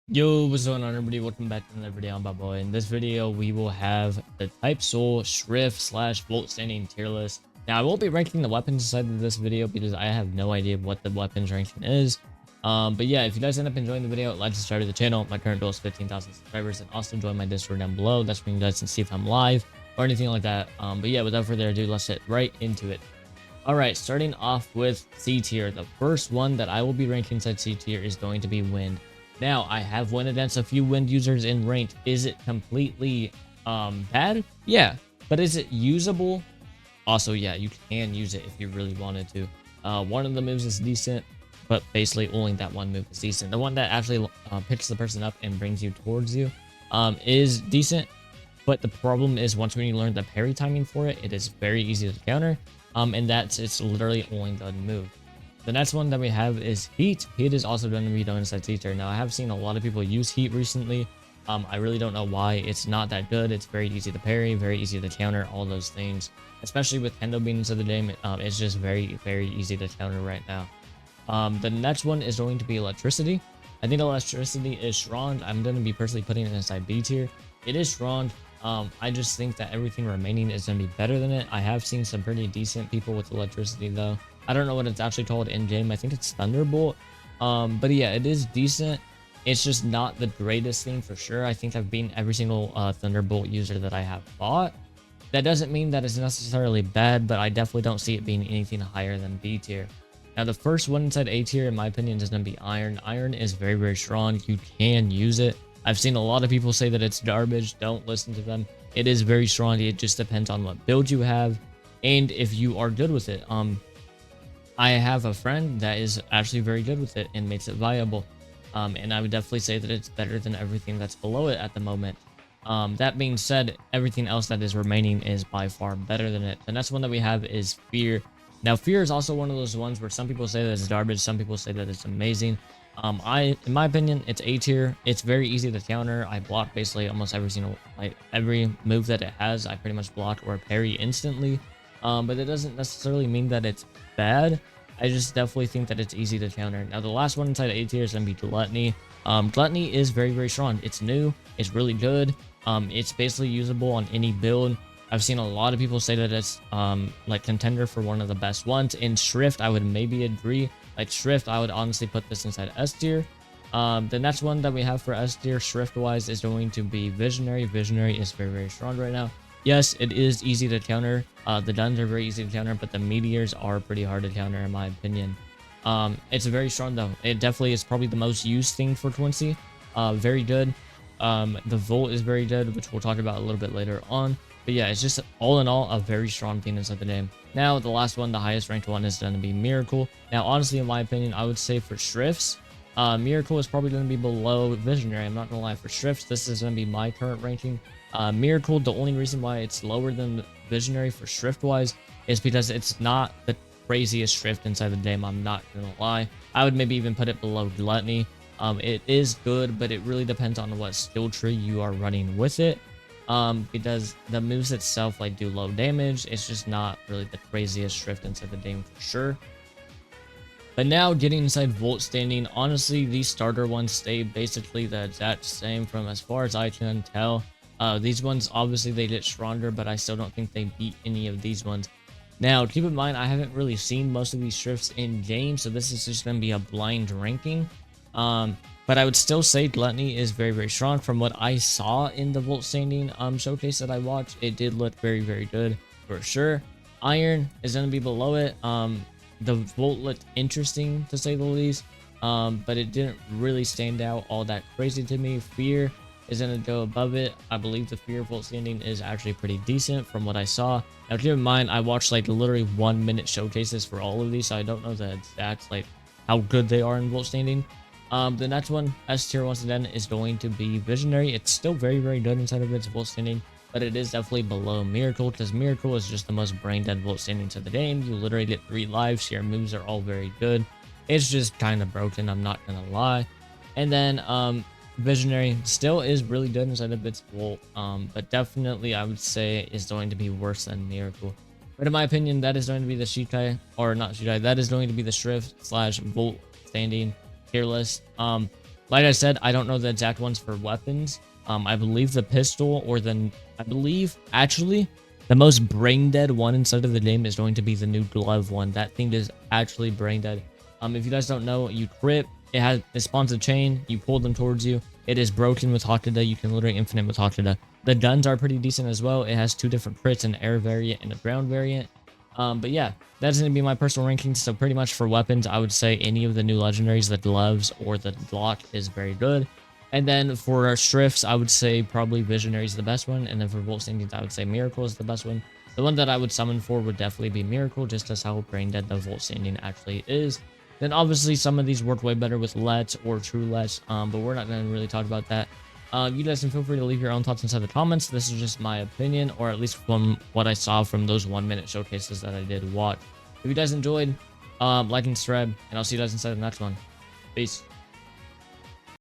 Yo, what's going on, everybody? Welcome back to another video on my boy. In this video, we will have the Type Soul Shrift slash Volt Standing tier list. Now, I won't be ranking the weapons inside of this video because I have no idea what the weapons ranking is. But yeah, if you guys end up enjoying the video, like to subscribe to the channel. My current goal is 15,000 subscribers, and also join my Discord down below. That's where you guys can see if I'm live or anything like that. But yeah, without further ado, let's get right into it. All right, starting off with C tier. The first one that I will be ranking inside C tier is going to be Wind. Now, I have went against a few Wind users in ranked. Is it completely bad? Yeah. But is it usable? Also, yeah, you can use it if you really wanted to. One of the moves is decent, but basically only that one move is decent. The one that actually picks the person up and brings you towards you is decent. But the problem is once when you learn the parry timing for it, it is very easy to counter. And it's literally only the move. The next one that we have is Heat. Heat is also going to be done inside Teacher. Now, I have seen a lot of people use Heat recently. I really don't know why. It's not that good. It's very easy to parry, very easy to counter, all those things. Especially with Kendo being into the game, it's just very, very easy to counter right now. The next one is going to be Electricity. I think Electricity is strong. I'm going to be personally putting it inside B tier. It is strong. I just think that everything remaining is going to be better than it. I have seen some pretty decent people with Electricity, though. I don't know what it's actually called in game. I think it's Thunderbolt. But yeah, it is decent. It's just not the greatest thing for sure. I think I've beaten every single Thunderbolt user that I have fought. That doesn't mean that it's necessarily bad, but I definitely don't see it being anything higher than B tier. Now, the first one inside A tier, in my opinion, is going to be Iron. Iron is very, very strong. You can use it. I've seen a lot of people say that it's garbage. Don't listen to them. It is very strong. It just depends on what build you have and if you are good with it. I have a friend that is actually very good with it and makes it viable. And I would definitely say that it's better than everything that's below it at the moment. That being said, everything else that is remaining is by far better than it. The next one that we have is Fear. Now, Fear is also one of those ones where some people say that it's garbage, some people say that it's amazing. In my opinion, it's A tier. It's very easy to counter. I block basically almost every move that it has. I pretty much block or parry instantly. But it doesn't necessarily mean that it's bad. I just definitely think that it's easy to counter. Now, the last one inside A tier is going to be Gluttony. Gluttony is very, very strong. It's new. It's really good. It's basically usable on any build. I've seen a lot of people say that it's like contender for one of the best ones. In Shrift, I would maybe agree. Like Shrift, I would honestly put this inside S tier. The next one that we have for S tier, Shrift-wise, is going to be Visionary. Visionary is very, very strong right now. Yes, it is easy to counter. The guns are very easy to counter, but the meteors are pretty hard to counter, in my opinion. It's very strong, though. It definitely is probably the most used thing for Quincy. Very good. The Volt is very good, which we'll talk about a little bit later on. But yeah, it's just all in all a very strong thing inside the game. Now, the last one, the highest ranked one, is going to be Miracle. Now, honestly, in my opinion, I would say for Shrifts, Miracle is probably going to be below Visionary. I'm not going to lie. For Shrifts, this is going to be my current ranking. Miracle, the only reason why it's lower than Visionary for Shrift wise is because it's not the craziest Shrift inside the game. I'm not gonna lie. I would maybe even put it below Gluttony. It is good, but it really depends on what skill tree you are running with it. Because the moves itself like do low damage. It's just not really the craziest Shrift inside the game for sure. But now getting inside Volt Standing, honestly, these starter ones stay basically the exact same from as far as I can tell. These ones, obviously, they get stronger, but I still don't think they beat any of these ones. Now, keep in mind, I haven't really seen most of these Shrifts in game, so this is just going to be a blind ranking. But I would still say Gluttony is very, very strong. From what I saw in the Volt Standing showcase that I watched, it did look very, very good for sure. Iron is going to be below it. The Volt looked interesting, to say the least, but it didn't really stand out all that crazy to me. Fear is going to go above it. I believe the Fear Volt Standing is actually pretty decent from what I saw. Now, keep in mind, I watched like literally 1 minute showcases for all of these, so I don't know the exact like how good they are in Volt Standing. The next one, S tier once again, is going to be Visionary. It's still very, very good inside of its Volt Standing, but it is definitely below Miracle because Miracle is just the most brain dead Volt Standing to the game. You literally get 3 lives. Your moves are all very good. It's just kind of broken, I'm not gonna lie. And then Visionary still is really good inside of its Volt, but definitely I would say is going to be worse than Miracle. But in my opinion, that is going to be the Shikai, or not Shikai, that is going to be the Shrift slash Volt Standing tier list. Like I said, I don't know the exact ones for weapons. I believe the pistol I believe actually the most brain dead one inside of the game is going to be the new glove one. That thing is actually brain dead. If you guys don't know, you crit, it spawns a chain, you pull them towards you. It is broken with Hakuda. You can literally infinite with Hakuda. The guns are pretty decent as well. It has 2 different crits, an air variant and a ground variant. But yeah, that's going to be my personal rankings. So pretty much for weapons, I would say any of the new legendaries, the gloves or the Glock is very good. And then for Strifts, I would say probably Visionary is the best one. And then for Volt Standings, I would say Miracle is the best one. The one that I would summon for would definitely be Miracle, just as how brain dead the Volt Standing actually is. Then obviously some of these work way better with Let's or True Let's, but we're not going to really talk about that. You guys can feel free to leave your own thoughts inside the comments. This is just my opinion, or at least from what I saw from those 1-minute showcases that I did watch. If you guys enjoyed, like and subscribe, and I'll see you guys inside the next one. Peace.